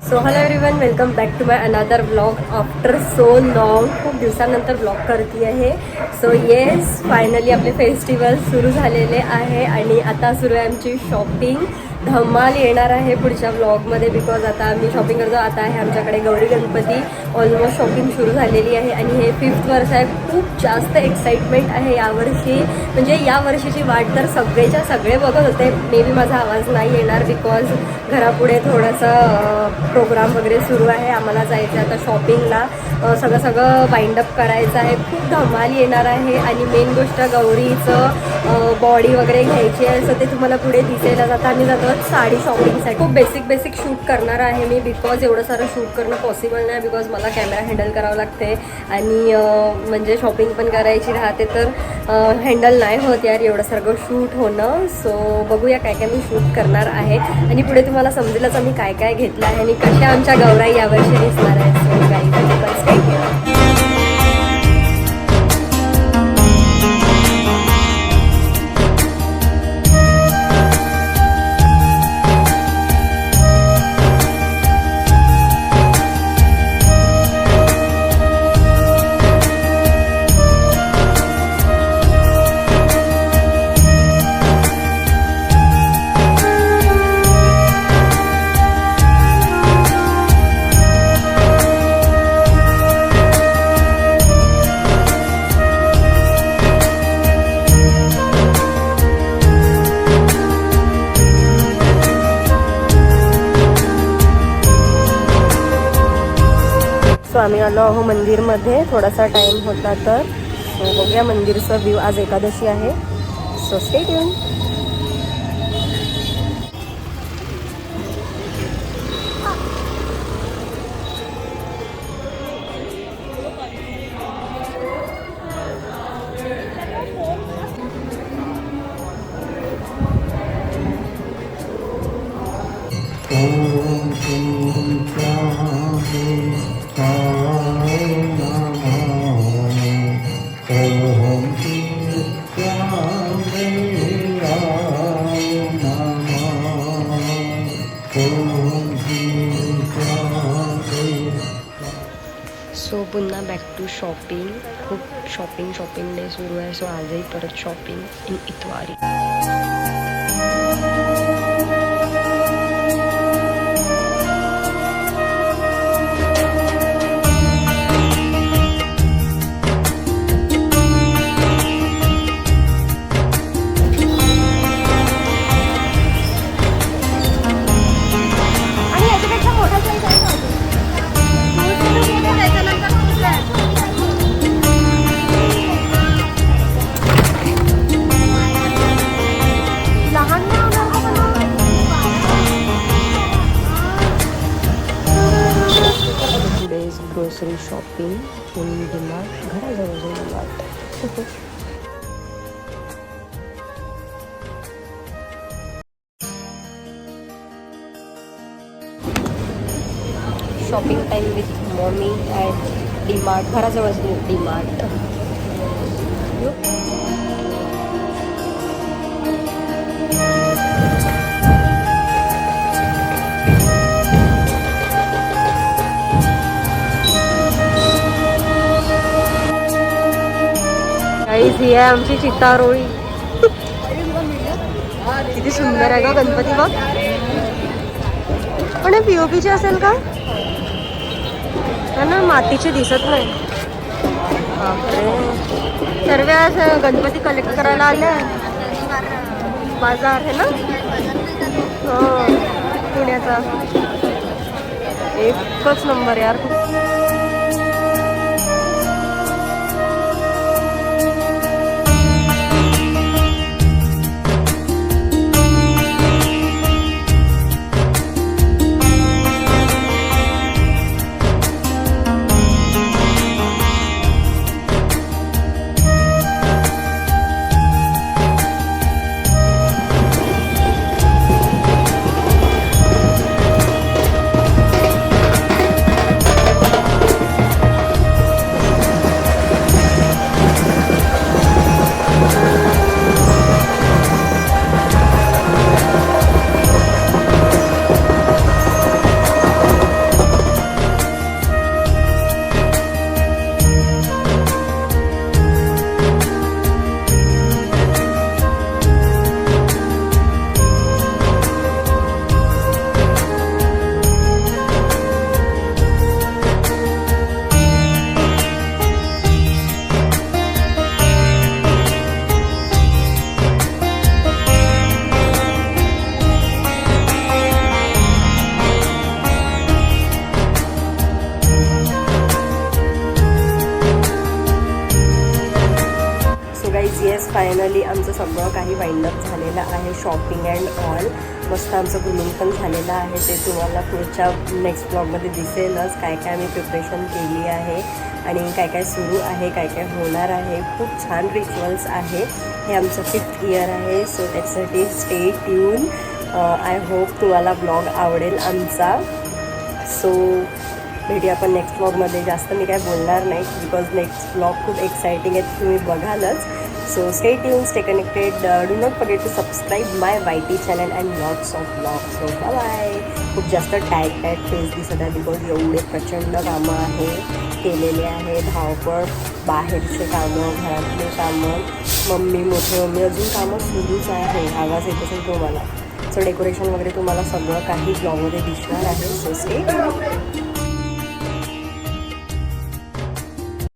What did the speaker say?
So hello everyone, welcome back to my another blog after so long. खूप दिवसानंतर blog करते आहे. So yes, finally आपले festival सुरू झालेले आहे आणि आता सुरू आहे आमची शॉपिंग. धमाल येणार आहे पुढच्या ब्लॉगमध्ये, बिकॉज आता आम्ही शॉपिंग करतो. आता आहे आमच्याकडे गौरी गणपती. ऑलमोस्ट शॉपिंग सुरू झालेली आहे आणि हे 5th वर्ष आहे. खूप जास्त एक्साइटमेंट आहे यावर्षी. म्हणजे या वर्षीची वाट तर सगळे बघत होते. मे बी माझा आवाज नाही येणार बिकॉज घरापुढे थोडंसं प्रोग्राम वगैरे सुरू आहे. आम्हाला जायचं आहे आता शॉपिंगला. सगळं बाइंडअप करायचं आहे. खूप धमाल येणार आहे आणि मेन गोष्ट गौरीचं बॉडी वगैरे घ्यायची आहे. सो ते तुम्हाला पुढे दिसेल. आता आम्ही जातो साडी शॉपिंगसाठी. खूप बेसिक शूट करणार आहे मी, बिकॉज एवढं सारं शूट करणं पॉसिबल नाही, बिकॉज मला कॅमेरा हँडल करावं लागते आणि म्हणजे शॉपिंग पण करायची राहते, तर हँडल नाही होत यार एवढं सगळं शूट होणं. सो बघूया काय काय मी शूट करणार आहे आणि पुढे तुम्हाला समजेलच आम्ही काय काय घेतलं आहे आणि कशा आमच्या गौराई यावर्षी दिसणार आहे. सो गाईज, आम्ही आलो आहो मंदिरमध्ये. थोडासा टाईम होता तर बघूया मंदिरचा व्ह्यू. आज एकादशी आहे. So stay tune. सो पुन्हा बॅक टू शॉपिंग. खूप शॉपिंग डे सुरू आहे. सो आजही परत shopping in Itwari. Grocery shopping in DMart. घराजवळ DMart. Shopping time with mommy at DMart. घराजवळ डीमार्ट. ही आहे आमची चितारोळी. किती सुंदर आहे का गणपती बघ. पण हे पीओपीचे असेल का? ना मातीचे दिसत नाही. सर्व गणपती कलेक्ट करायला आले. बाजार आहे ना पुण्याचा. एकच नंबर यार. फायनली आमचं सगळं काही वाइंडअप झालेलं आहे, शॉपिंग अँड ऑल. मस्त आमचं ग्रूमिंग पण झालेलं आहे, ते तुम्हाला पुढच्या नेक्स्ट ब्लॉगमध्ये दिसेलच. काय काय आम्ही प्रिपरेशन केली आहे आणि काय काय सुरू आहे, काय काय होणार आहे. खूप छान रिच्युअल्स आहे. हे आमचं 5th इयर आहे, सो त्याच्यासाठी स्टे ट्यून. आय होप तुम्हाला ब्लॉग आवडेल आमचा. सो भेटूया आपण नेक्स्ट ब्लॉगमध्ये. जास्त मी काय बोलणार नाही बिकॉज नेक्स्ट ब्लॉग खूप एक्साइटिंग आहे, तुम्ही बघालच. So stay tune, stay connected. Do not forget to subscribe my YT channel and lots of blog. So bye. खूप जास्त टाईट फेस दिसत आहे बिकॉज एवढे प्रचंड कामं आहे, केलेले आहे. धावपळ, बाहेरचे कामं, घरातले कामं, मोठी मम्मी अजून कामं सुरूच आहे. आवाज येत असेल तुम्हाला. सो डेकोरेशन वगैरे तुम्हाला सगळं काही ब्लॉगमध्ये दिसणार आहे. So stay